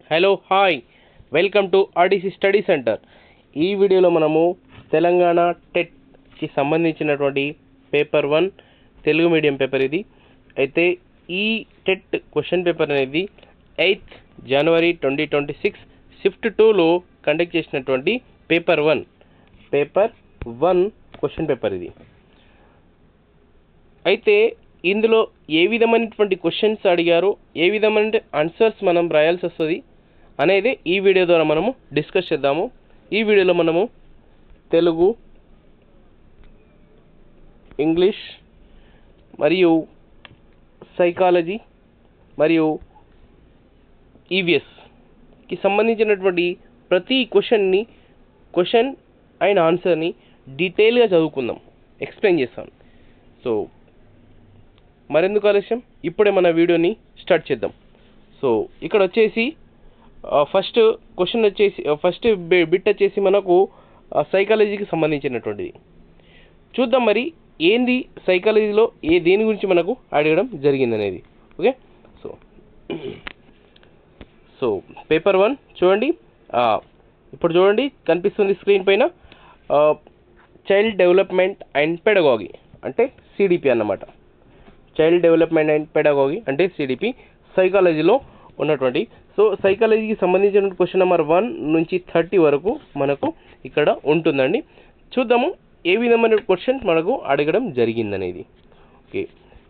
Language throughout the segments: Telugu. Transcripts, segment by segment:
Hello hi welcome to RDC study centre. ఈ వీడియోలో మనము తెలంగాణ టెట్కి సంబంధించినటువంటి పేపర్ 1 తెలుగు మీడియం పేపర్ ఇది. అయితే ఈ టెట్ క్వశ్చన్ పేపర్ అనేది 8th జనవరి 2026 షిఫ్ట్ 2లో కండక్ట్ చేసినటువంటి పేపర్ 1 క్వశ్చన్ పేపర్ ఇది. అయితే ఇందులో ఏ విధమైనటువంటి క్వశ్చన్స్ అడిగారు, ఏ విధమైన ఆన్సర్స్ మనం రాయాల్సి వస్తుంది అనేది ఈ వీడియో ద్వారా మనము డిస్కస్ చేద్దాము. ఈ వీడియోలో మనము తెలుగు, ఇంగ్లీష్ మరియు సైకాలజీ మరియు ఈవీఎస్కి సంబంధించినటువంటి ప్రతి క్వశ్చన్ అండ్ ఆన్సర్ని డీటెయిల్గా చదువుకుందాం, ఎక్స్ప్లెయిన్ చేస్తాను. సో మరెందుకు ఆలస్యం, ఇప్పుడే మన వీడియోని స్టార్ట్ చేద్దాం. సో ఇక్కడ వచ్చేసి ఫస్ట్ బిట్ వచ్చేసి మనకు సైకాలజీకి సంబంధించినటువంటిది చూద్దాం. మరి ఏంది సైకాలజీలో దేని గురించి మనకు అడగడం జరిగింది అనేది. ఓకే, సో పేపర్ 1 చూడండి. ఇప్పుడు చూడండి, కనిపిస్తుంది స్క్రీన్ పైన. చైల్డ్ డెవలప్మెంట్ అండ్ పెడగాగి అంటే సిడిపి అన్నమాట. చైల్డ్ డెవలప్మెంట్ అండ్ పెడగాగి అంటే సిడిపి సైకాలజీలో ఉన్నటువంటి. సో సైకాలజీకి సంబంధించిన క్వశ్చన్ నెంబర్ 1 నుంచి 30 వరకు మనకు ఇక్కడ ఉంటుందండి. చూద్దాము ఏ విధమైన క్వశ్చన్ మనకు అడగడం జరిగిందనేది. ఓకే,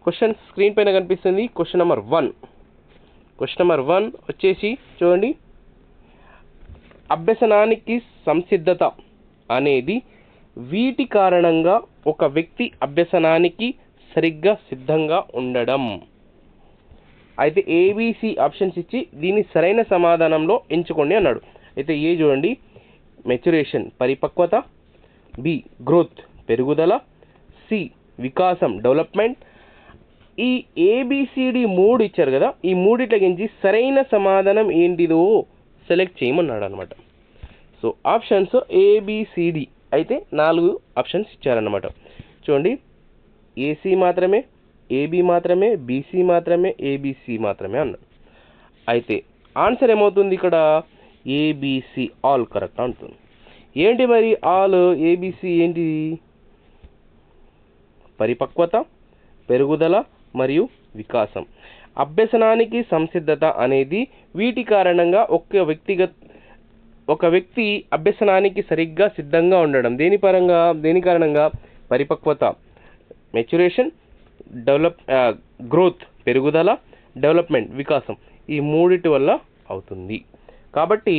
క్వశ్చన్ స్క్రీన్ పైన కనిపిస్తుంది. క్వశ్చన్ నెంబర్ 1 వచ్చేసి చూడండి. అభ్యసనానికి సంసిద్ధత అనేది వీటి కారణంగా ఒక వ్యక్తి అభ్యసనానికి సరిగ్గా సిద్ధంగా ఉండడం. అయితే ఏబిసి ఆప్షన్స్ ఇచ్చి దీని సరైన సమాధానంలో ఎంచుకోండి అన్నాడు. అయితే ఏ చూడండి, మెచ్యురేషన్ పరిపక్వత, బి గ్రోత్ పెరుగుదల, సి వికాసం డెవలప్మెంట్. ఈ ఏబిసిడి 3 ఇచ్చారు కదా, ఈ మూడిట్లకించి సరైన సమాధానం ఏంటిదో సెలెక్ట్ చేయమన్నాడు అనమాట. సో ఆప్షన్స్ ఏబిసిడి అయితే 4 ఆప్షన్స్ ఇచ్చారన్నమాట. చూడండి, ఏసీ మాత్రమే, ఏబి మాత్రమే, బీసీ మాత్రమే, ఏబిసి మాత్రమే అన్నాడు. అయితే ఆన్సర్ ఏమవుతుంది ఇక్కడ? ఏబిసి ఆల్ కరెక్ట్ అంటుంది. ఏంటి మరి ఆల్ ఏబిసి ఏంటి? పరిపక్వత, పెరుగుదల మరియు వికాసం. అభ్యసనానికి సంసిద్ధత అనేది వీటి కారణంగా ఒక వ్యక్తి అభ్యసనానికి సరిగ్గా సిద్ధంగా ఉండడం. దేని కారణంగా? పరిపక్వత మెచ్యురేషన్, గ్రోత్ పెరుగుదల, డెవలప్మెంట్ వికాసం. ఈ మూడిటి వల్ల అవుతుంది. కాబట్టి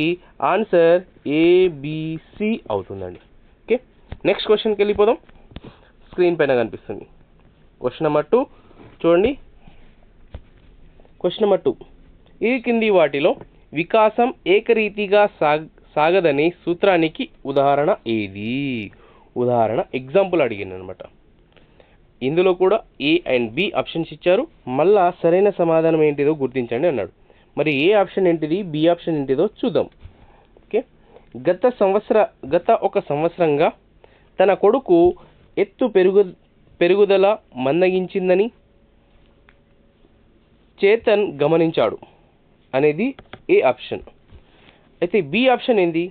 ఆన్సర్ ఏబిసి అవుతుందండి. ఓకే, నెక్స్ట్ క్వశ్చన్కి వెళ్ళిపోదాం. స్క్రీన్ పైన కనిపిస్తుంది క్వశ్చన్ నెంబర్ 2 చూడండి. క్వశ్చన్ నెంబర్ 2, ఈ కింది వాటిలో వికాసం ఏకరీతిగా సాగదనే సూత్రానికి ఉదాహరణ ఏది? ఉదాహరణ ఎగ్జాంపుల్ అడిగింది అనమాట. ఇందులో కూడా ఏ అండ్ బి ఆప్షన్స్ ఇచ్చారు. మళ్ళా సరైన సమాధానం ఏంటిదో గుర్తించండి అన్నాడు. మరి ఏ ఆప్షన్ ఏంటిది, బి ఆప్షన్ ఏంటిదో చూద్దాం. ఓకే, గత ఒక సంవత్సరంగా తన కొడుకు ఎత్తు పెరుగుదల మందగించిందని చేతన్ గమనించాడు అనేది ఏ ఆప్షన్. అయితే బి ఆప్షన్ ఏంది?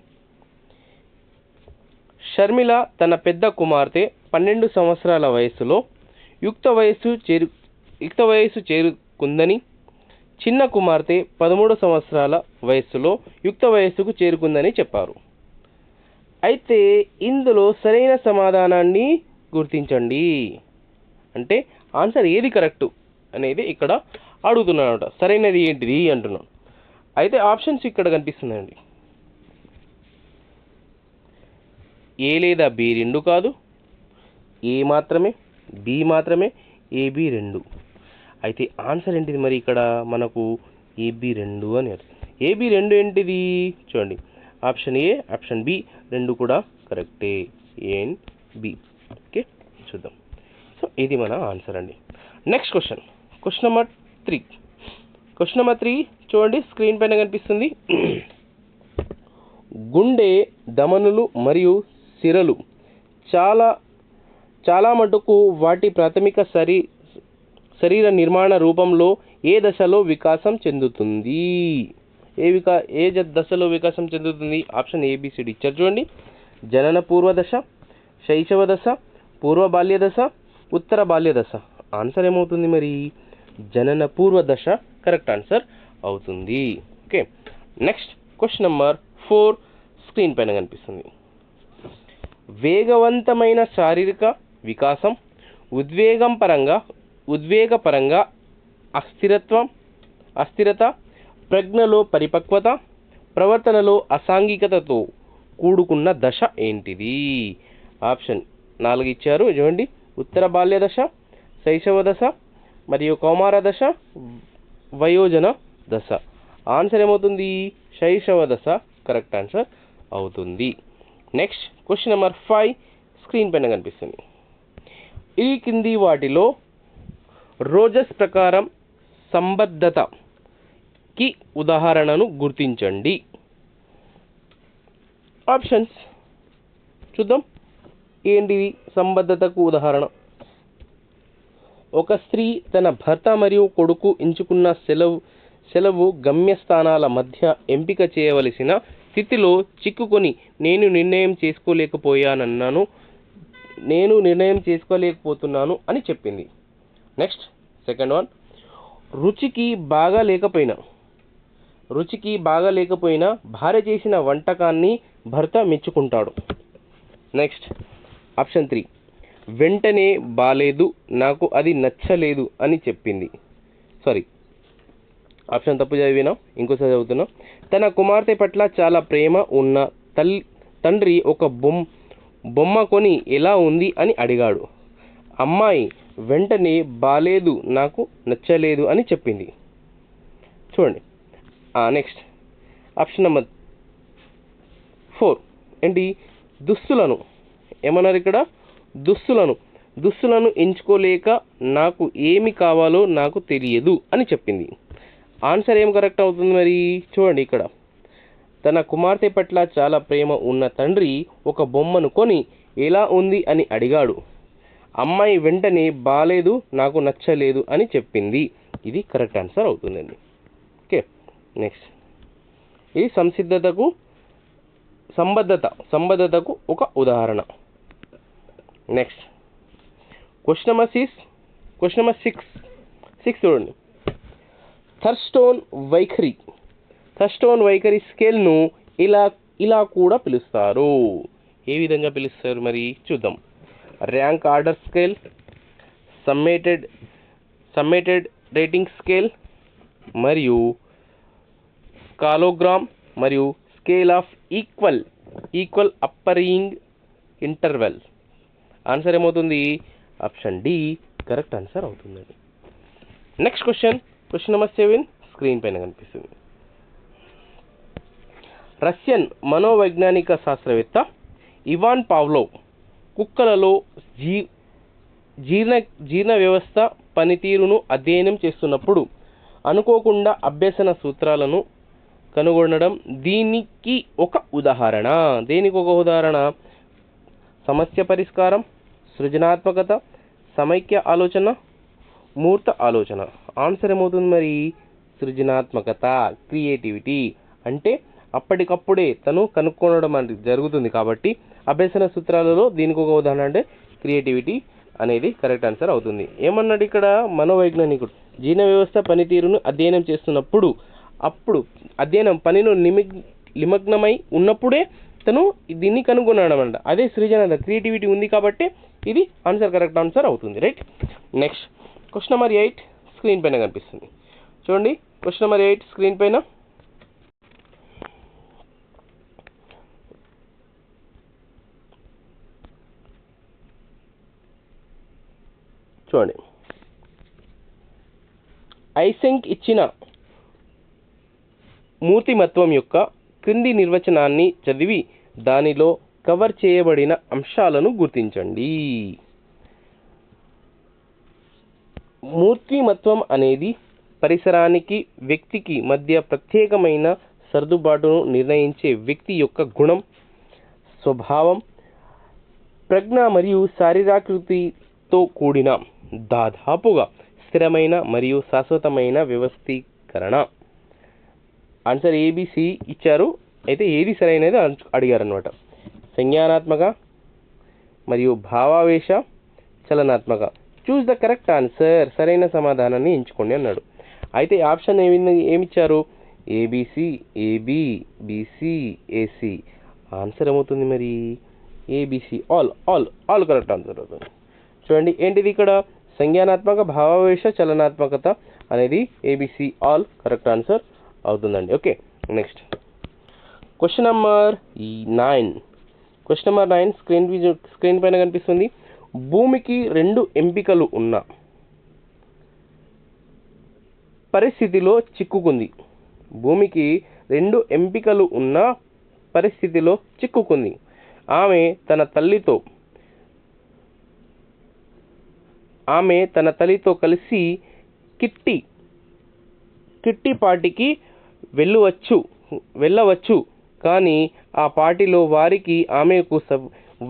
షర్మిల తన పెద్ద కుమార్తె 12 సంవత్సరాల వయసులో యుక్త వయస్సు చేరుకుందని, చిన్న కుమార్తె 13 సంవత్సరాల వయస్సులో యుక్త వయస్సుకు చేరుకుందని చెప్పారు. అయితే ఇందులో సరైన సమాధానాన్ని గుర్తించండి అంటే ఆన్సర్ ఏది కరెక్ట్ అనేది ఇక్కడ అడుగుతున్నాడు. సరైనది ఏంటిది అంటున్నాను. అయితే ఆప్షన్స్ ఇక్కడ కనిపిస్తున్నాయండి. ఏ లేదా బి 2 కాదు, ఏ మాత్రమే, బి మాత్రమే, ఏబి 2. అయితే ఆన్సర్ ఏంటిది మరి? ఇక్కడ మనకు ఏబి 2 అని అర్థం. ఏబి 2 ఏంటిది? చూడండి, ఆప్షన్ ఏ, ఆప్షన్ బి 2 కూడా కరెక్టే, ఏ అండ్ బి. ఓకే, చూద్దాం. సో ఇది మన ఆన్సర్ అండి. నెక్స్ట్ క్వశ్చన్ నెంబర్ 3 చూడండి, స్క్రీన్ పైన కనిపిస్తుంది. గుండె, ధమనులు మరియు సిరలు చాలా మటుకు వాటి ప్రాథమిక శరీర నిర్మాణ రూపంలో ఏ దశలో వికాసం చెందుతుంది? దశలో వికాసం చెందుతుంది? ఆప్షన్ ఏబిసిడి ఇచ్చారు చూడండి. జనన పూర్వ దశ, శైశవ దశ, పూర్వ బాల్య దశ, ఉత్తర బాల్య దశ. ఆన్సర్ ఏమవుతుంది మరి? జనన పూర్వ దశ కరెక్ట్ ఆన్సర్ అవుతుంది. Okay, next question number 4 screen పైన కనిపిస్తుంది. వేగవంతమైన శారీరక వికాసం, ఉద్వేగపరంగా అస్థిరత, ప్రజ్ఞలో పరిపక్వత, ప్రవర్తనలో అసాంఘికతతో కూడుకున్న దశ ఏంటిది? ఆప్షన్ 4 ఇచ్చారు చూడండి. ఉత్తర బాల్య దశ, శైశవ దశ, మరియు కౌమార దశ, వయోజన దశ. ఆన్సర్ ఏమవుతుంది? శైశవ దశ కరెక్ట్ ఆన్సర్ అవుతుంది. నెక్స్ట్ క్వశ్చన్ నెంబర్ 5 స్క్రీన్ పైన కనిపిస్తుంది. ఈ కింది వాటిలో రోజస్ ప్రకారం సంబద్ధతకి ఉదాహరణను గుర్తించండి. ఆప్షన్స్ చూద్దాం. ఏంటిది సంబద్ధతకు ఉదాహరణ? ఒక స్త్రీ తన భర్త మరియు కొడుకు ఎంచుకున్న సెలవు గమ్యస్థానాల మధ్య ఎంపిక చేయవలసిన స్థితిలో చిక్కుకొని నేను నిర్ణయం చేసుకోలేకపోతున్నాను అని చెప్పింది. నెక్స్ట్ సెకండ్ వన్, రుచికి బాగా లేకపోయినా భార్య చేసిన వంటకాన్ని భర్త మెచ్చుకుంటాడు. నెక్స్ట్ ఆప్షన్ 3, వెంటనే బాలేదు, నాకు అది నచ్చలేదు అని చెప్పింది. ఆప్షన్ తప్పు చదివినా, ఇంకోసారి చదువుతున్నా. తన కుమార్తె పట్ల చాలా ప్రేమ ఉన్న తండ్రి ఒక బొమ్మ కొని ఎలా ఉంది అని అడిగాడు. అమ్మాయి వెంటనే బాలేదు, నాకు నచ్చలేదు అని చెప్పింది. చూడండి. నెక్స్ట్ ఆప్షన్ నెంబర్ 4 ఏంటి? దుస్తులను ఏమన్నారు ఇక్కడ? దుస్తులను ఎంచుకోలేక నాకు ఏమి కావాలో నాకు తెలియదు అని చెప్పింది. ఆన్సర్ ఏం కరెక్ట్ అవుతుంది మరి? చూడండి ఇక్కడ. తన కుమార్తె పట్ల చాలా ప్రేమ ఉన్న తండ్రి ఒక బొమ్మను కొని ఎలా ఉంది అని అడిగాడు. అమ్మాయి వెంటనే బాలేదు, నాకు నచ్చలేదు అని చెప్పింది. ఇది కరెక్ట్ ఆన్సర్ అవుతుందండి. ఓకే, నెక్స్ట్ ఇది సంబద్ధతకు ఒక ఉదాహరణ. నెక్స్ట్ క్వశ్చన్ నెంబర్ 6 చూడండి. థర్స్టోన్ వైఖరి స్కేల్ను ఇలా కూడా పిలుస్తారు. ఏ విధంగా పిలుస్తారు మరి? చూద్దాం. Rank order scale, summated rating scale, మరియు స్కాలోగ్రామ్, మరియు scale of equal appearing interval. Answer ఏమవుతుంది? ఆప్షన్ డి కరెక్ట్ ఆన్సర్ అవుతుందండి. నెక్స్ట్ క్వశ్చన్ నెంబర్ 7 స్క్రీన్ పైన కనిపిస్తుంది. రష్యన్ మనోవైజ్ఞానిక శాస్త్రవేత్త ఇవాన్ పావ్లోవ్ కుక్కలలో జీర్ణ వ్యవస్థ పనితీరును అధ్యయనం చేస్తున్నప్పుడు అనుకోకుండా అభ్యసన సూత్రాలను కనుగొనడం దీనికి ఒక ఉదాహరణ. దేనికి ఒక ఉదాహరణ? సమస్య పరిష్కారం, సృజనాత్మకత, సమైక్య ఆలోచన, మూర్త ఆలోచన. ఆన్సర్ ఏమవుతుంది మరి? సృజనాత్మకత, క్రియేటివిటీ. అంటే అప్పటికప్పుడే తను కనుక్కోవడం అనేది జరుగుతుంది కాబట్టి అభ్యసన సూత్రాలలో దీనికి ఒక ఉదాహరణ అంటే క్రియేటివిటీ అనేది కరెక్ట్ ఆన్సర్ అవుతుంది. ఏమన్నాడు ఇక్కడ? మనోవైజ్ఞానికుడు జీర్ణ వ్యవస్థ పనితీరును అధ్యయనం చేస్తున్నప్పుడు, అప్పుడు అధ్యయనం పనిలో నిమగ్నమై ఉన్నప్పుడే తను దీన్ని కనుగొన్నాడు అన్నమాట. అదే సృజన, క్రియేటివిటీ ఉంది కాబట్టి ఇది ఆన్సర్ కరెక్ట్ ఆన్సర్ అవుతుంది. Right. Next question number 8 screen పైన కనిపిస్తుంది. చూడండి. క్వశ్చన్ నెంబర్ 8 స్క్రీన్ పైన చూడండి. ఐసెంక్ ఇచ్చిన మూర్తిమత్వం యొక్క క్రింది నిర్వచనాన్ని చదివి దానిలో కవర్ చేయబడిన అంశాలను గుర్తించండి. మూర్తిమత్వం అనేది పరిసరానికి వ్యక్తికి మధ్య ప్రత్యేకమైన సర్దుబాటును నిర్ణయించే వ్యక్తి యొక్క గుణం, స్వభావం, ప్రజ్ఞ మరియు శారీరకృతితో కూడిన దాదాపుగా స్థిరమైన మరియు శాశ్వతమైన వ్యవస్థీకరణ. ఆన్సర్ ఏబిసి ఇచ్చారు. అయితే ఏది సరైనది అడిగారు అనమాట. సంజ్ఞానాత్మక మరియు భావావేశ చలనాత్మక. చూస్ ద కరెక్ట్ ఆన్సర్, సరైన సమాధానాన్ని ఎంచుకోండి అన్నాడు. అయితే ఆప్షన్ ఏమిచ్చారు? ఏబిసి, ఏబి, బిసి, ఏసి. ఆన్సర్ ఏమవుతుంది మరి? ఏబిసి. ఆల్ కరెక్ట్ ఆన్సర్ అవుతుంది. చూడండి ఏంటిది ఇక్కడ? సంజ్ఞానాత్మక భావావేశ చలనాత్మకత అనేది ఏబిసి ఆల్ కరెక్ట్ ఆన్సర్ అవుతుందండి. Okay, next question number 9. Question number 9 screen పైన కనిపిస్తుంది. భూమికి 2 ఎంపికలు ఉన్న పరిస్థితిలో చిక్కుకుంది. భూమికి 2 ఎంపికలు ఉన్న పరిస్థితిలో చిక్కుకుంది. ఆమె తన తల్లితో కలిసి కిట్టి పార్టీకి వెళ్ళవచ్చు. కానీ ఆ పార్టీలో వారికి ఆమెకు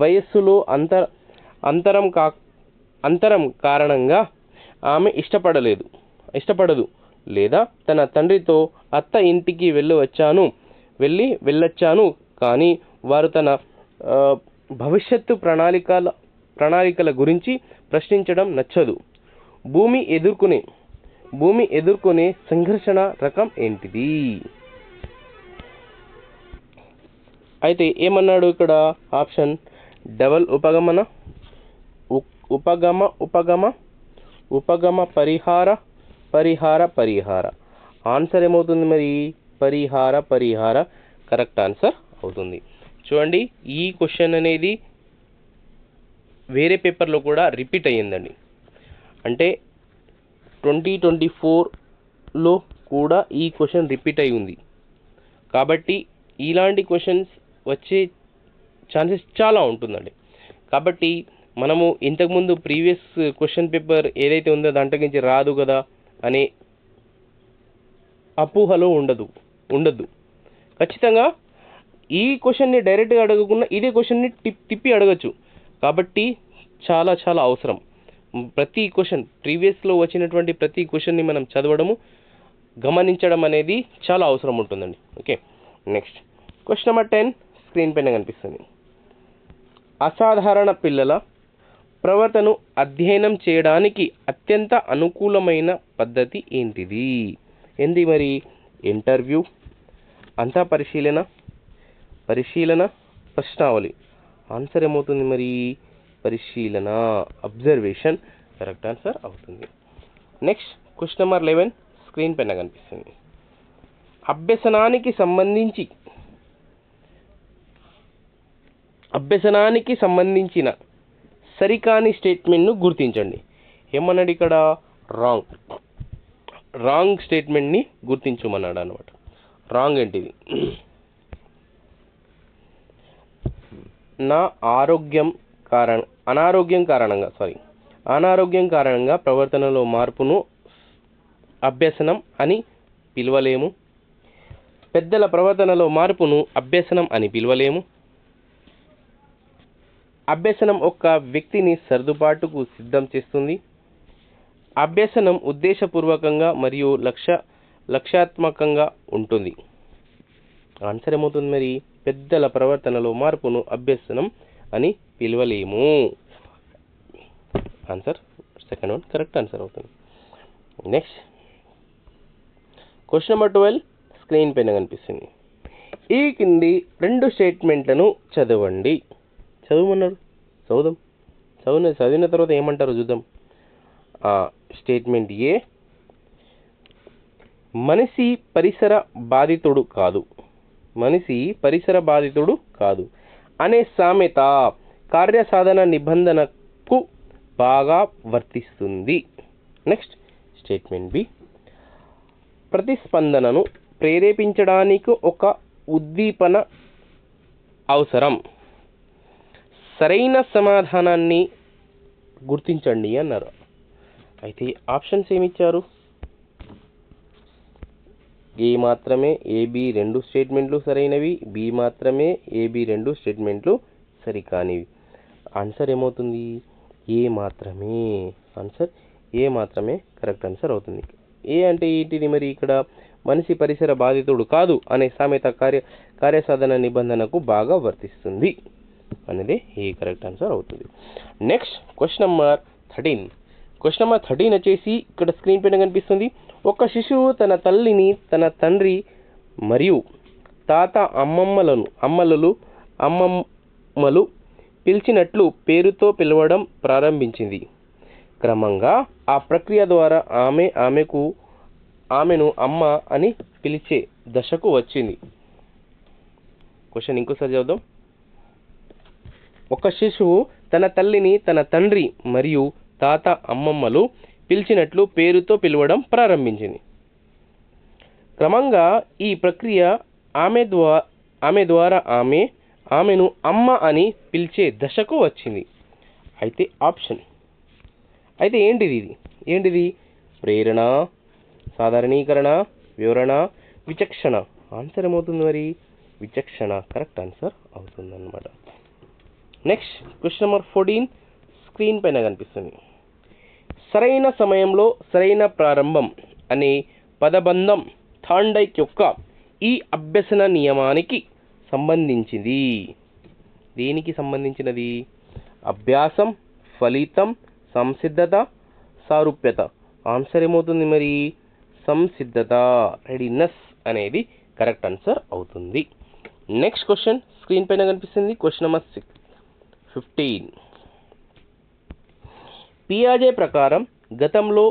వయస్సులో అంతరం కారణంగా ఆమె ఇష్టపడదు. లేదా తన తండ్రితో అత్త ఇంటికి వెళ్ళొచ్చాను కానీ వారు తన భవిష్యత్తు ప్రణాళికల గురించి ప్రశ్నించడం నచ్చదు. భూమి ఎదుర్కొనే సంఘర్షణ రకం ఏంటిది? అయితే ఏమన్నాడు ఇక్కడ? ఆప్షన్ డబల్ ఉపగమ పరిహార. ఆన్సర్ ఏమవుతుంది మరి? పరిహార కరెక్ట్ ఆన్సర్ అవుతుంది. చూడండి, ఈ క్వశ్చన్ అనేది వేరే పేపర్లో కూడా రిపీట్ అయ్యిందండి. అంటే 2024లో కూడా ఈ క్వశ్చన్ రిపీట్ అయి ఉంది. కాబట్టి ఇలాంటి క్వశ్చన్స్ వచ్చే ఛాన్సెస్ చాలా ఉంటుందండి. కాబట్టి మనము ఇంతకుముందు ప్రీవియస్ క్వశ్చన్ పేపర్ ఏదైతే ఉందో దాంట్లో నుంచి రాదు కదా అనే అపోహలో ఉండద్దు. ఖచ్చితంగా ఈ క్వశ్చన్ని డైరెక్ట్గా అడగకుండా ఇదే క్వశ్చన్ని తిప్పి అడగచ్చు. కాబట్టి చాలా చాలా అవసరం. ప్రతి క్వశ్చన్ ప్రీవియస్లో వచ్చినటువంటి ప్రతి క్వశ్చన్ని మనం చదవడము, గమనించడం అనేది చాలా అవసరం ఉంటుందండి. Okay, next question number 10 screen పైన కనిపిస్తుంది. అసాధారణ పిల్లల ప్రవర్తనను అధ్యయనం చేయడానికి అత్యంత అనుకూలమైన పద్ధతి ఏంటిది? ఏంది మరి? ఇంటర్వ్యూ, అంతా పరిశీలన, ప్రశ్నావళి. ఆన్సర్ ఏమవుతుంది మరి? పరిశీలన, అబ్జర్వేషన్ కరెక్ట్ ఆన్సర్ అవుతుంది. నెక్స్ట్ క్వశ్చన్ నెంబర్ 11 స్క్రీన్ పైన కనిపిస్తుంది. అభ్యసనానికి సంబంధించిన సరికాని స్టేట్మెంట్ను గుర్తించండి. ఏమన్నాడు ఇక్కడ? రాంగ్ స్టేట్మెంట్ని గుర్తించమన్నాడు అనమాట. రాంగ్ ఏంటిది? అనారోగ్యం కారణంగా ప్రవర్తనలో మార్పును అభ్యసనం అని పిలవలేము. పెద్దల ప్రవర్తనలో మార్పును అభ్యసనం అని పిలవలేము. అభ్యసనం ఒక వ్యక్తిని సర్దుబాటుకు సిద్ధం చేస్తుంది. అభ్యసనం ఉద్దేశపూర్వకంగా మరియు లక్ష్యాత్మకంగా ఉంటుంది. ఆన్సర్ ఏమవుతుంది మరి? పెద్దల ప్రవర్తనలో మార్పును అభ్యసనం అని పిలవలేము. Answer second one correct answer అవుతుంది. నెక్స్ట్ క్వశ్చన్ నెంబర్ 12 స్క్రీన్ పైన కనిపిస్తుంది. ఈ కింది 2 స్టేట్మెంట్లను చదవండి. చదవమన్నారు, చదివిన తర్వాత ఏమంటారో చూద్దాం. స్టేట్మెంట్ ఏ, మనిషి పరిసర బాధితుడు కాదు అనే సామెత కార్యసాధన నిబంధనకు బాగా వర్తిస్తుంది. నెక్స్ట్ స్టేట్మెంట్ బి, ప్రతిస్పందనను ప్రేరేపించడానికి ఒక ఉద్దీపన అవసరం. సరైన సమాధానాన్ని గుర్తించండి అన్నారు. అయితే ఆప్షన్స్ ఏమిచ్చారు? ఏ మాత్రమే ఏబి 2 స్టేట్మెంట్లు సరైనవి, బి మాత్రమే ఏబి 2 స్టేట్మెంట్లు సరికానివి. ఆన్సర్ ఏమవుతుంది? ఏ మాత్రమే. ఆన్సర్ ఏ మాత్రమే కరెక్ట్ ఆన్సర్ అవుతుంది. ఏ అంటే ఏంటిది మరి? ఇక్కడ మనిషి పరిసర బాధితుడు కాదు అనే సామెత కార్యసాధన నిబంధనకు బాగా వర్తిస్తుంది అనేది ఈ కరెక్ట్ ఆన్సర్ అవుతుంది. Next question number 13. Question number 13 వచ్చేసి ఇక్కడ స్క్రీన్ పైన కనిపిస్తుంది. ఒక శిశువు తన తల్లిని తన తండ్రి మరియు తాత అమ్మమ్మలు పిలిచినట్లు పేరుతో పిలవడం ప్రారంభించింది. క్రమంగా ఆ ప్రక్రియ ద్వారా ఆమెను అమ్మ అని పిలిచే దశకు వచ్చింది. క్వశ్చన్ ఇంకోసారి చదువుదాం. ఒక శిశువు తన తల్లిని తన తండ్రి మరియు తాత అమ్మమ్మలు పిలిచినట్లు పేరుతో పిలవడం ప్రారంభించింది. క్రమంగా ఈ ప్రక్రియ ఆమె ద్వారా ఆమెను అమ్మ అని పిలిచే దశకు వచ్చింది. అయితే ఆప్షన్ అయితే ఏంటిది? ప్రేరణ, సాధారణీకరణ, వివరణ, విచక్షణ. ఆన్సర్ ఏమవుతుంది మరి? విచక్షణ కరెక్ట్ ఆన్సర్ అవుతుందన్నమాట. నెక్స్ట్ క్వశ్చన్ నెంబర్ 14 స్క్రీన్ పైన కనిపిస్తుంది. సరైన సమయంలో సరైన ప్రారంభం అనే పదబంధం థాండైక్ యొక్క ఈ అభ్యసన నియమానికి సంబంధించింది. దేనికి సంబంధించినది? అభ్యాసం, ఫలితం, సంసిద్ధత, సారూప్యత. ఆన్సర్ ఏమవుతుంది మరి? సంసిద్ధత, రెడీనెస్ అనేది కరెక్ట్ ఆన్సర్ అవుతుంది. నెక్స్ట్ క్వశ్చన్ స్క్రీన్ పైన కనిపిస్తుంది. Question number 15. పియాజే ప్రకారం గతంలో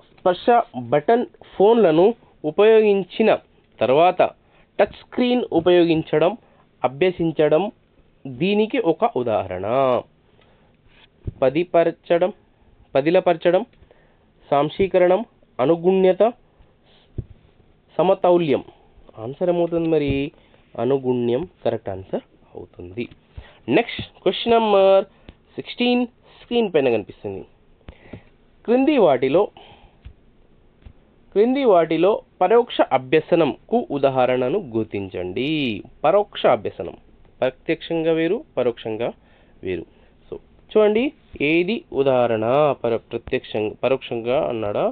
స్పర్శ బటన్ ఫోన్లను ఉపయోగించిన తర్వాత టచ్ స్క్రీన్ ఉపయోగించడం అభ్యసించడం దీనికి ఒక ఉదాహరణ. పదిలపరచడం, సాంశీకరణం, అనుగుణ్యత, సమతౌల్యం. ఆన్సర్ ఏమవుతుంది మరి? అనుగుణ్యం కరెక్ట్ ఆన్సర్ అవుతుంది. నెక్స్ట్ క్వశ్చన్ నెంబర్ 16 స్క్రీన్ పైన కనిపిస్తుంది. క్రింది వాటిలో పరోక్ష అభ్యసనంకు ఉదాహరణను గుర్తించండి. పరోక్ష అభ్యసనం ప్రత్యక్షంగా వేరు, పరోక్షంగా వేరు. సో చూడండి, ఏది ఉదాహరణ? పరోక్షంగా అన్నాడా?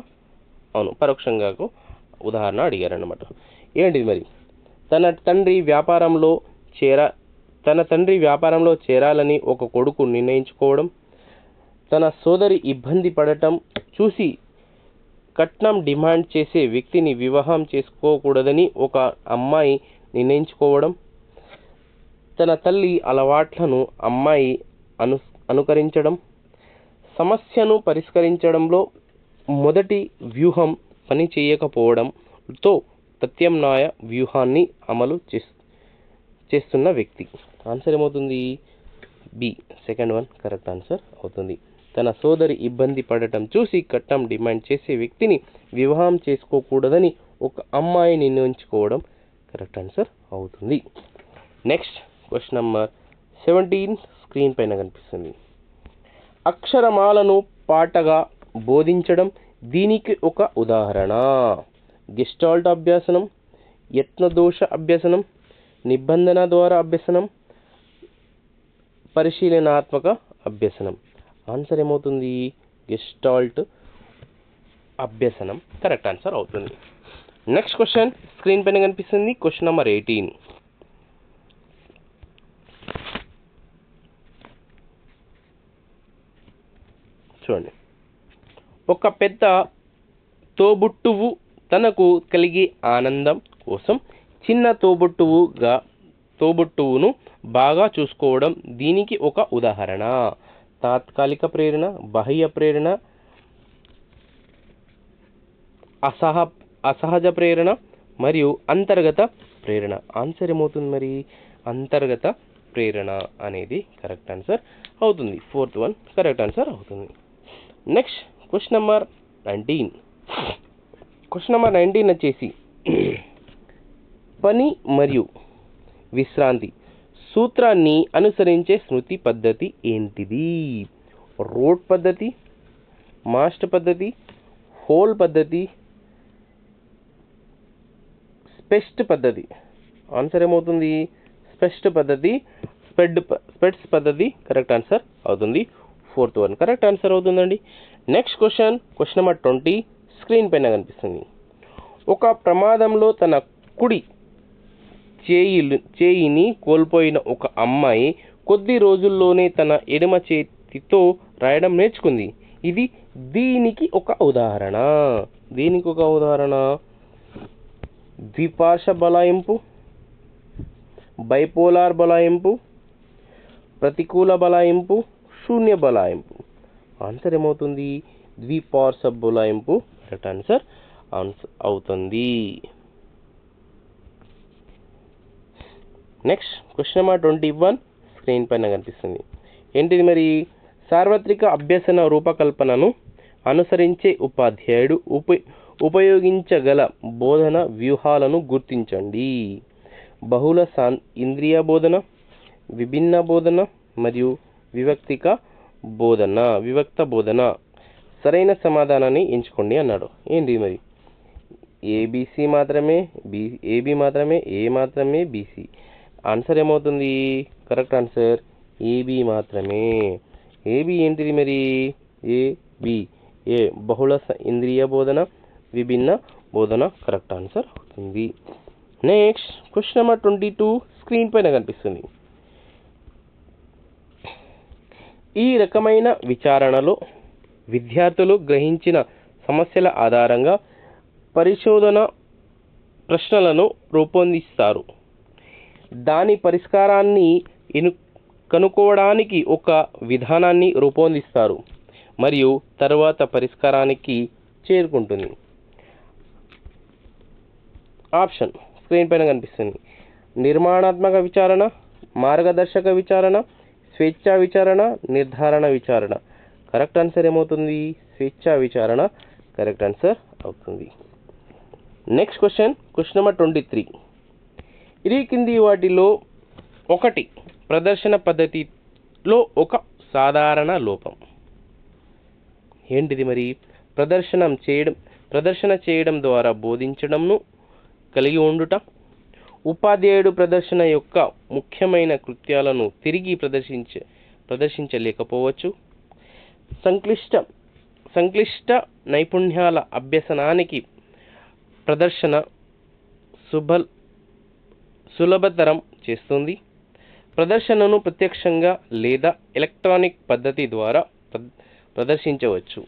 అవును, పరోక్షంగాకు ఉదాహరణ అడిగారన్నమాట. ఏంటిది మరి? తన తండ్రి వ్యాపారంలో చేరాలని ఒక కొడుకు నిర్ణయించుకోవడం, తన సోదరి ఇబ్బంది పడటం చూసి కట్నం డిమాండ్ చేసే వ్యక్తిని వివాహం చేసుకోకూడదని ఒక అమ్మాయి నిర్ణయించుకోవడం, తన తల్లి అలవాట్లను అమ్మాయి అనుకరించడం, సమస్యను పరిష్కరించడంలో మొదటి వ్యూహం పని చేయకపోవడంతో ప్రత్యామ్నాయ వ్యూహాన్ని అమలు చేస్తున్న వ్యక్తి. ఆన్సర్ ఏమవుతుంది? B, second one correct answer అవుతుంది. తన సోదరి ఇబ్బంది పడటం చూసి కట్నం డిమాండ్ చేసే వ్యక్తిని వివాహం చేసుకోకూడదని ఒక అమ్మాయి నిర్ణయించుకోవడం కరెక్ట్ ఆన్సర్ అవుతుంది. నెక్స్ట్ క్వశ్చన్ నెంబర్ 17 స్క్రీన్ పైన కనిపిస్తుంది. అక్షరమాలను పాటగా బోధించడం దీనికి ఒక ఉదాహరణ. గెస్టాల్ట్ అభ్యసనం, యత్నదోష అభ్యసనం, నిబంధన ద్వారా అభ్యసనం, పరిశీలనాత్మక అభ్యసనం. ఆన్సర్ ఏమవుతుంది? గెస్టాల్ట్ అభ్యసనం కరెక్ట్ ఆన్సర్ అవుతుంది. నెక్స్ట్ క్వశ్చన్ స్క్రీన్ పైన కనిపిస్తుంది. Question number 18. చూడండి, ఒక పెద్ద తోబుట్టువు తనకు కలిగే ఆనందం కోసం చిన్న తోబుట్టువును బాగా చూసుకోవడం దీనికి ఒక ఉదాహరణ. తాత్కాలిక ప్రేరణ, బాహ్య ప్రేరణ, అసహజ ప్రేరణ మరియు అంతర్గత ప్రేరణ. ఆన్సర్ ఏమవుతుంది మరి? అంతర్గత ప్రేరణ అనేది కరెక్ట్ ఆన్సర్ అవుతుంది. ఫోర్త్ వన్ కరెక్ట్ ఆన్సర్ అవుతుంది. Next question number 19. Question number 19 వచ్చేసి పని మరియు విశ్రాంతి సూత్రాన్ని అనుసరించే స్మృతి పద్ధతి ఏంటిది? రోడ్ పద్ధతి, మాస్ట్ పద్ధతి, హోల్ పద్ధతి, స్పెస్ట్ పద్ధతి. ఆన్సర్ ఏమవుతుంది? స్పెస్ట్ పద్ధతి, స్పెడ్స్ పద్ధతి కరెక్ట్ ఆన్సర్ అవుతుంది. ఫోర్త్ వన్ కరెక్ట్ ఆన్సర్ అవుతుందండి. నెక్స్ట్ క్వశ్చన్ నెంబర్ 20 స్క్రీన్ పైన కనిపిస్తుంది. ఒక ప్రమాదంలో తన కుడి చేయిని కోల్పోయిన ఒక అమ్మాయి కొద్ది రోజుల్లోనే తన ఎడమ చేతితో రాయడం నేర్చుకుంది. ఇది దీనికి ఒక ఉదాహరణ. ద్విపార్శ్వ బలాయింపు, బైపోలార్ బలాయింపు, ప్రతికూల బలాయింపు, శూన్య బలాయింపు. ఆన్సర్ ఏమవుతుంది? ద్విపార్శ్వ బలాయింపు కరెక్ట్ ఆన్సర్ అవుతుంది. నెక్స్ట్ క్వశ్చన్ నెంబర్ 21 స్క్రీన్ పైన కనిపిస్తుంది. ఏంటిది మరి? సార్వత్రిక అభ్యసన రూపకల్పనను అనుసరించే ఉపాధ్యాయుడు ఉపయోగించగల బోధన వ్యూహాలను గుర్తించండి. బహుళ ఇంద్రియ బోధన, విభిన్న బోధన మరియు వివిక్త బోధన. సరైన సమాధానాన్ని ఎంచుకోండి అన్నాడు. ఏంటి మరి? ఏబిసి మాత్రమే, ఏబి మాత్రమే, ఏ మాత్రమే, బీసీ. ఆన్సర్ ఏమవుతుంది? కరెక్ట్ ఆన్సర్ ఏబి మాత్రమే. ఏబి ఏంటిది మరి? ఏబి ఏ బహుళ ఇంద్రియ బోధన, విభిన్న బోధన కరెక్ట్ ఆన్సర్ అవుతుంది. నెక్స్ట్ క్వశ్చన్ నెంబర్ 22 స్క్రీన్ పైన కనిపిస్తుంది. ఈ రకమైన విచారణలో విద్యార్థులు గ్రహించిన సమస్యల ఆధారంగా పరిశోధన ప్రశ్నలను రూపొందిస్తారు. దాని పరిష్కారాన్ని కనుక్కోవడానికి ఒక విధానాన్ని రూపొందిస్తారు మరియు తరువాత పరిష్కారానికి చేరుకుంటుంది. ఆప్షన్ స్క్రీన్ పైన కనిపిస్తుంది. నిర్మాణాత్మక విచారణ, మార్గదర్శక విచారణ, స్వేచ్ఛా విచారణ, నిర్ధారణ విచారణ. కరెక్ట్ ఆన్సర్ ఏమవుతుంది? స్వేచ్ఛా విచారణ కరెక్ట్ ఆన్సర్ అవుతుంది. Next question number 23. ఇది కింది వాటిలో ఒకటి ప్రదర్శన పద్ధతిలో ఒక సాధారణ లోపం. ఏంటిది మరి? ప్రదర్శన చేయడం ద్వారా బోధించడంను కలిగి ఉండుట, ఉపాధ్యాయుడు ప్రదర్శన యొక్క ముఖ్యమైన కృత్యాలను తిరిగి ప్రదర్శించలేకపోవచ్చు, సంక్లిష్ట నైపుణ్యాల అభ్యసనానికి ప్రదర్శన సులభతరం చేస్తుంది, ప్రదర్శనను ప్రత్యక్షంగా లేదా ఎలక్ట్రానిక్ పద్ధతి ద్వారా ప్రదర్శించవచ్చు.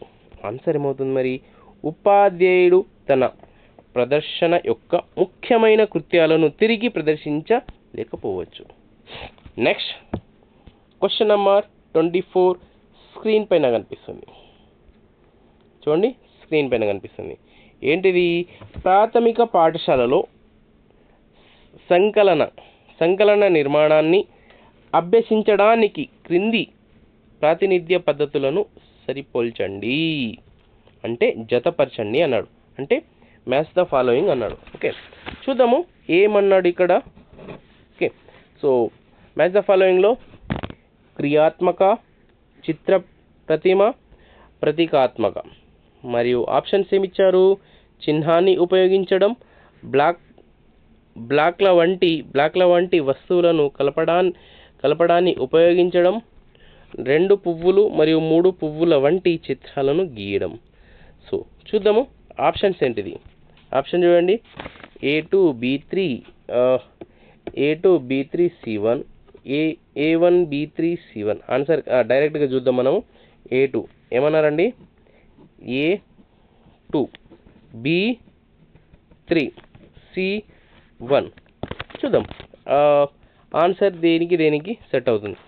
ఆన్సర్ ఏమవుతుంది మరి? ఉపాధ్యాయుడు తన ప్రదర్శన యొక్క ముఖ్యమైన కృత్యాలను తిరిగి ప్రదర్శించలేకపోవచ్చు. నెక్స్ట్ క్వశ్చన్ నెంబర్ 24 స్క్రీన్ పైన కనిపిస్తుంది. చూడండి, స్క్రీన్ పైన కనిపిస్తుంది. ఏంటిది? ప్రాథమిక పాఠశాలలో సంకలన నిర్మాణాన్ని అభ్యసించడానికి క్రింది ప్రాతినిధ్య పద్ధతులను సరిపోల్చండి. అంటే జతపరచండి అన్నాడు. అంటే మ్యాచ్ ద ఫాలోయింగ్ అన్నాడు. ఓకే, చూద్దాము ఏమన్నాడు ఇక్కడ. ఓకే, సో మ్యాచ్ ద ఫాలోయింగ్లో క్రియాత్మక, చిత్ర ప్రతిమ, ప్రతీకాత్మక మరియు ఆప్షన్స్ ఏమిచ్చారు? చిహ్నాన్ని ఉపయోగించడం, బ్లాక్ల వంటి వస్తువులను కలపడాన్ని ఉపయోగించడం, 2 పువ్వులు మరియు 3 పువ్వుల వంటి చిత్రాలను గీయడం. సో చూద్దాము ఆప్షన్స్ ఏంటిది. ఆప్షన్ చూడండి. A2 B3 C1, A1 B3 C1. Answer డైరెక్ట్గా చూద్దాం మనము. A2 ఏమన్నారండి? A2 B3 C1 చూద్దాం. ఆన్సర్ దేనికి సెట్ అవుతుంది.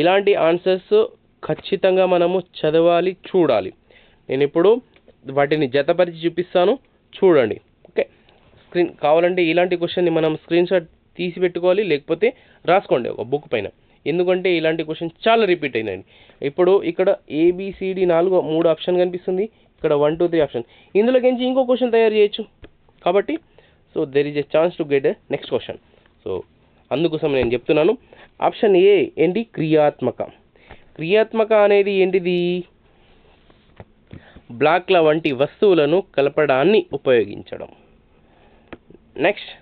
ఇలాంటి ఆన్సర్స్ ఖచ్చితంగా మనము చదవాలి, చూడాలి. నేను ఇప్పుడు వాటిని జతపరిచి చూపిస్తాను, చూడండి. ఓకే, కావాలంటే ఇలాంటి క్వశ్చన్ని మనం స్క్రీన్ షాట్ తీసి పెట్టుకోవాలి, లేకపోతే రాసుకోండి ఒక బుక్ పైన. ఎందుకంటే ఇలాంటి క్వశ్చన్ చాలా రిపీట్ అయిందండి. ఇప్పుడు ఇక్కడ ABCD 3 ఆప్షన్ కనిపిస్తుంది, ఇక్కడ 1 2 3 ఆప్షన్. ఇందులోకించి ఇంకో క్వశ్చన్ తయారు చేయొచ్చు. కాబట్టి so there is a chance to get a next question. So అందుకోసం నేను చెప్తున్నాను. ఆప్షన్ ఏ ఏంటి? క్రియాత్మక అనేది ఏంటిది? బ్లాక్ల వంటి వస్తువులను కలపడాన్ని ఉపయోగించడం. నెక్స్ట్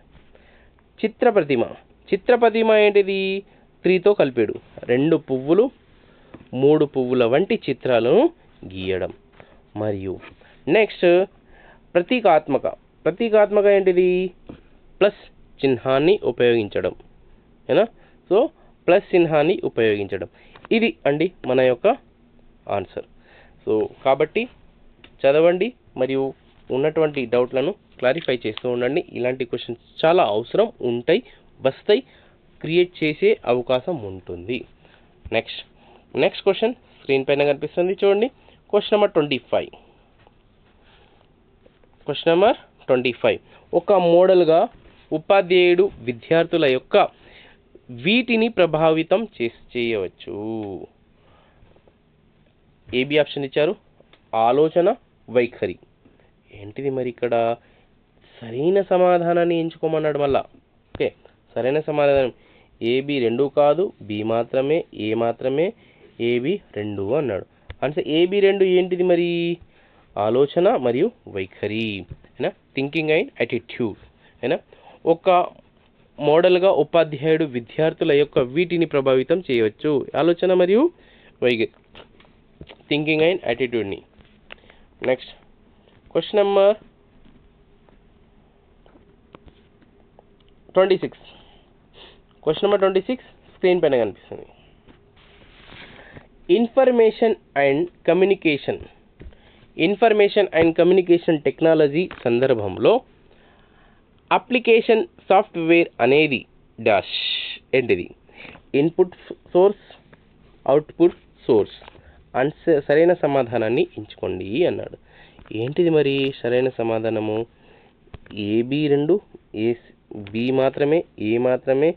చిత్రప్రతిమ ఏంటిది? 3తో కలిపాడు. 2 పువ్వులు, 3 పువ్వుల వంటి చిత్రాలను గీయడం. మరియు నెక్స్ట్ ప్రతీకాత్మక ఏంటిది? ప్లస్ చిహ్నాన్ని ఉపయోగించడం. ఏనా? సో ప్లస్ చిహ్నాన్ని ఉపయోగించడం. ఇది అండి మన యొక్క ఆన్సర్. సో కాబట్టి చదవండి మరియు ఉన్నటువంటి డౌట్లను క్లారిఫై చేస్తూ ఉండండి. ఇలాంటి క్వశ్చన్స్ చాలా అవసరం ఉంటాయి, వస్తాయి, క్రియేట్ చేసే అవకాశం ఉంటుంది. నెక్స్ట్ క్వశ్చన్ స్క్రీన్ పైన కనిపిస్తుంది చూడండి. Question number 25. ఒక మోడల్గా ఉపాధ్యాయుడు విద్యార్థుల యొక్క వీటిని ప్రభావితం చేయవచ్చు. ఏబి ఆప్షన్ ఇచ్చారు. ఆలోచన, వైఖరి. ఏంటిది మరి ఇక్కడ? సరైన సమాధానాన్ని ఎంచుకోమన్నాడు మళ్ళా. ఓకే, సరైన సమాధానం ఏబి 2 కాదు, బి మాత్రమే, ఏ మాత్రమే, ఏబి 2 అన్నాడు. ఆన్సర్ ఏబి 2 ఏంటిది మరి? ఆలోచన మరియు వైఖరి. అయినా థింకింగ్ అండ్ యాటిట్యూడ్. అయినా ఒక మోడల్గా ఉపాధ్యాయుడు విద్యార్థుల యొక్క వీటిని ప్రభావితం చేయవచ్చు. ఆలోచన మరియు వైఖరి, థింకింగ్ అండ్ యాటిట్యూడ్ని. నెక్స్ట్ క్వశ్చన్ నెంబర్ 26 స్క్రీన్ పైన కనిపిస్తుంది. ఇన్ఫర్మేషన్ అండ్ కమ్యూనికేషన్ టెక్నాలజీ సందర్భంలో అప్లికేషన్ సాఫ్ట్వేర్ అనేది డాష్ ఏంటిది? Input source, output source. సరైన సమాధానాన్ని ఎంచుకోండి అన్నాడు. ఏంటిది మరి సరైన సమాధానము? ఏబి 2, బి మాత్రమే, ఏ మాత్రమే,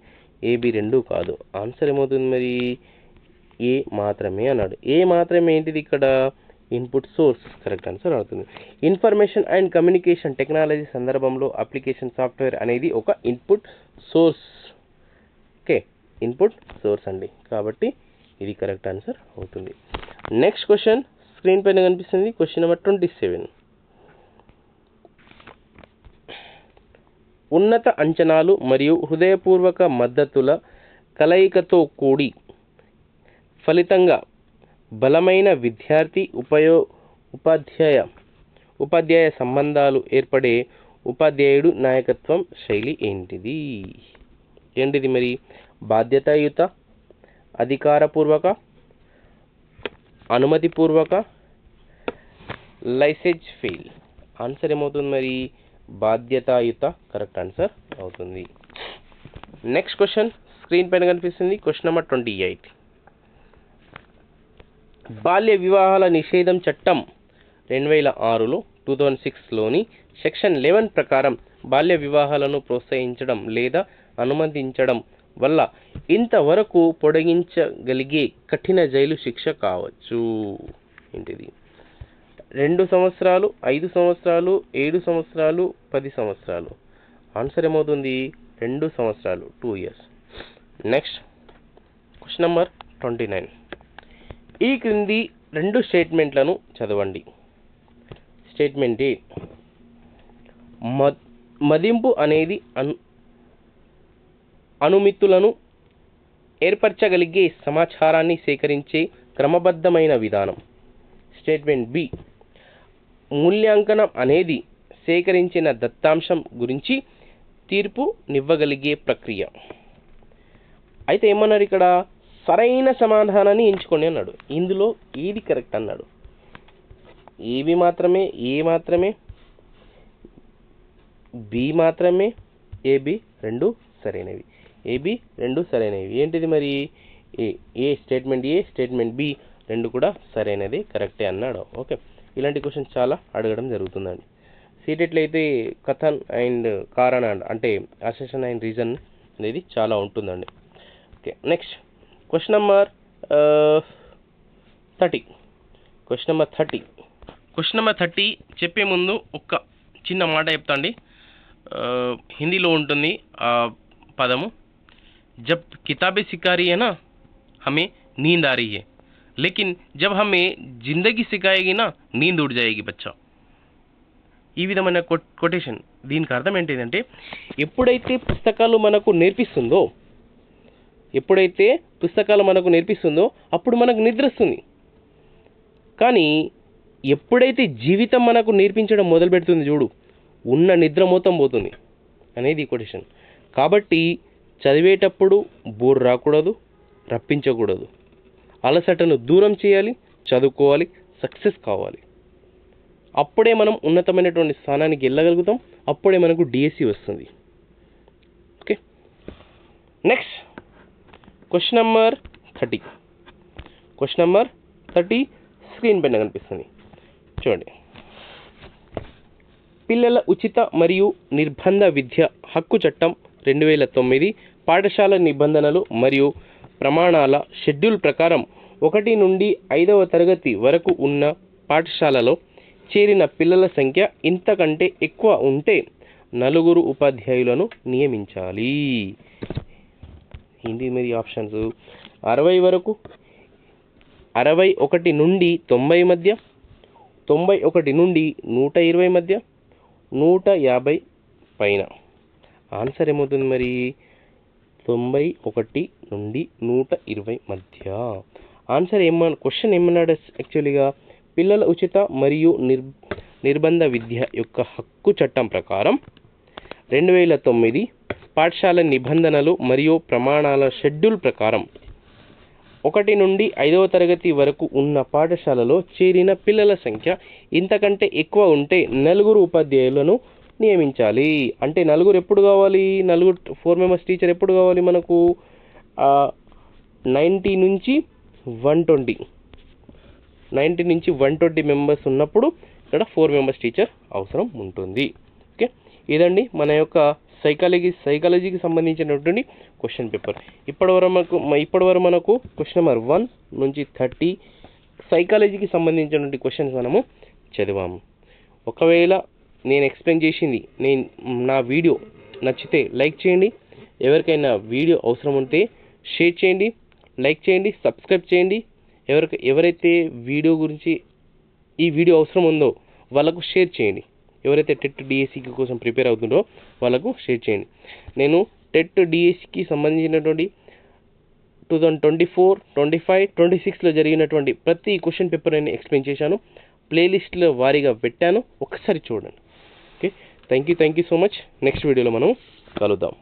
ఏబి 2 కాదు. ఆన్సర్ ఏమవుతుంది మరి? ఏ మాత్రమే అన్నాడు. ఏ మాత్రమే ఏంటిది ఇక్కడ? Input source. కరెక్ట్ ఆన్సర్ అవుతుంది. ఇన్ఫర్మేషన్ అండ్ కమ్యూనికేషన్ టెక్నాలజీ సందర్భంలో అప్లికేషన్ సాఫ్ట్వేర్ అనేది ఒక input source. Okay, input source అండి. కాబట్టి ఇది కరెక్ట్ ఆన్సర్ అవుతుంది. నెక్స్ట్ క్వశ్చన్ స్క్రీన్ పైన కనిపిస్తుంది. Question number 27. ఉన్నత అంచనాలు మరియు హృదయపూర్వక మద్దతుల కలయికతో కూడి ఫలితంగా బలమైన విద్యార్థి ఉపాధ్యాయ సంబంధాలు ఏర్పడే ఉపాధ్యాయుడు నాయకత్వం శైలి ఏంటిది? మరి? బాధ్యతాయుత, అధికారపూర్వక, అనుమతిపూర్వక, లైసెజ్ ఫెయిల్. ఆన్సర్ ఏమవుతుంది మరి? బాధ్యతాయుత కరెక్ట్ ఆన్సర్ అవుతుంది. నెక్స్ట్ క్వశ్చన్ స్క్రీన్ పైన కనిపిస్తుంది. Question number 28. బాల్య వివాహాల నిషేధం చట్టం 2006లో 2006లోని సెక్షన్ 11 ప్రకారం బాల్య వివాహాలను ప్రోత్సహించడం లేదా అనుమతించడం వల్ల ఇంతవరకు పొడిగించగలిగే కఠిన జైలు శిక్ష కావచ్చు. ఏంటిది? 2 సంవత్సరాలు, 5 సంవత్సరాలు, 7 సంవత్సరాలు, 10 సంవత్సరాలు. ఆన్సర్ ఏమవుతుంది? 2 సంవత్సరాలు, 2 years. Next question number 29. ఈ క్రింది 2 స్టేట్మెంట్లను చదవండి. స్టేట్మెంట్ ఏ, మదింపు అనేది అనుమితులను ఏర్పరచగలిగే సమాచారాన్ని సేకరించే క్రమబద్ధమైన విధానం. స్టేట్మెంట్ బి, మూల్యాంకనం అనేది సేకరించిన దత్తాంశం గురించి తీర్పునివ్వగలిగే ప్రక్రియ. అయితే ఏమన్నాడు ఇక్కడ? సరైన సమాధానాన్ని ఎంచుకోండి అన్నాడు. ఇందులో ఏది కరెక్ట్ అన్నాడు? ఏబి మాత్రమే, ఏ మాత్రమే, బి మాత్రమే, ఏబి 2 సరైనవి. ఏబి 2 సరైనవి. ఏంటిది మరి? ఏ స్టేట్మెంట్ ఏ, స్టేట్మెంట్ బి 2 కూడా సరైనది, కరెక్టే అన్నాడు. ఓకే, ఇలాంటి క్వశ్చన్స్ చాలా అడగడం జరుగుతుందండి. సీటెట్లో అయితే కథన్ అండ్ కారణ అంటే అసెషన్ అండ్ రీజన్ అనేది చాలా ఉంటుందండి. Okay, next question number 30. Question number 30 చెప్పే ముందు ఒక చిన్న మాట చెప్తా అండి. హిందీలో ఉంటుంది ఆ పదము. జబ్ కితాబే సికారీ है ना हमें नींद आ रही है लेकिन जब हमें జిందగీ సికాయేగి నా నీంద్ ఉడ్ జాయేగి బచ్చా. ఈ విధమైన కొటేషన్. దీనికి అర్థం ఏంటిదంటే, ఎప్పుడైతే పుస్తకాలు మనకు నేర్పిస్తుందో ఎప్పుడైతే పుస్తకాలు మనకు నేర్పిస్తుందో అప్పుడు మనకు నిద్ర వస్తుంది. కానీ ఎప్పుడైతే జీవితం మనకు నేర్పించడం మొదలు పెడుతుంది చూడు, ఉన్న నిద్ర మొత్తం పోతుంది అనేది కొటేషన్. కాబట్టి చదివేటప్పుడు బోర్ రాకూడదు, రప్పించకూడదు. అలసటను దూరం చేయాలి, చదువుకోవాలి, సక్సెస్ కావాలి. అప్పుడే మనం ఉన్నతమైనటువంటి స్థానానికి వెళ్ళగలుగుతాం. అప్పుడే మనకు డిఎస్సి వస్తుంది. Okay, next question number 30. Question number 30 screen పైన కనిపిస్తుంది, చూడండి. పిల్లల ఉచిత మరియు నిర్బంధ విద్య హక్కు చట్టం 2009 పాఠశాల నిబంధనలు మరియు ప్రమాణాల షెడ్యూల్ ప్రకారం 1 నుండి 5వ తరగతి వరకు ఉన్న పాఠశాలలో చేరిన పిల్లల సంఖ్య ఇంతకంటే ఎక్కువ ఉంటే 4 ఉపాధ్యాయులను నియమించాలి. ఏంటి మరి ఆప్షన్స్? 60 వరకు, 61 నుండి 90 మధ్య, 91 నుండి 120 మధ్య, 150 పైన. ఆన్సర్ ఏమవుతుంది మరి? 91 నుండి 120 మధ్య. ఆన్సర్ క్వశ్చన్ ఏమన్నాడు యాక్చువల్గా? పిల్లల ఉచిత మరియు నిర్బంధ విద్య యొక్క హక్కు చట్టం ప్రకారం 2009 పాఠశాల నిబంధనలు మరియు ప్రమాణాల షెడ్యూల్ ప్రకారం 1 నుండి 5వ తరగతి వరకు ఉన్న పాఠశాలలో చేరిన పిల్లల సంఖ్య ఇంతకంటే ఎక్కువ ఉంటే 4 ఉపాధ్యాయులను నియమించాలి. అంటే 4 ఎప్పుడు కావాలి? 4 మెంబర్స్ టీచర్ ఎప్పుడు కావాలి మనకు? 90 నుంచి 120 మెంబర్స్ ఉన్నప్పుడు ఇక్కడ 4 మెంబర్స్ టీచర్ అవసరం ఉంటుంది. ఓకే, ఇదండి మన యొక్క సైకాలజీకి సంబంధించినటువంటి క్వశ్చన్ పేపర్. ఇప్పటివరకు మనకు క్వశ్చన్ నెంబర్ 1 నుంచి 30 సైకాలజీకి సంబంధించినటువంటి క్వశ్చన్స్ మనము చదివాము. ఒకవేళ నేను ఎక్స్ప్లెయిన్ చేసింది నా వీడియో నచ్చితే లైక్ చేయండి. ఎవరికైనా వీడియో అవసరం ఉంటే షేర్ చేయండి, లైక్ చేయండి, సబ్స్క్రైబ్ చేయండి. ఎవరైతే ఈ వీడియో అవసరం ఉందో వాళ్ళకు షేర్ చేయండి. ఎవరైతే టెట్ డిఎస్సికి కోసం ప్రిపేర్ అవుతుందో వాళ్ళకు షేర్ చేయండి. నేను టెట్ డిఎస్సికి సంబంధించినటువంటి 2024, 25, 26లో జరిగినటువంటి ప్రతి క్వశ్చన్ పేపర్ నేను ఎక్స్ప్లెయిన్ చేశాను. ప్లేలిస్ట్లో వారీగా పెట్టాను, ఒకసారి చూడండి. Okay, thank you so much. Next వీడియోలో మనం కలుద్దాం.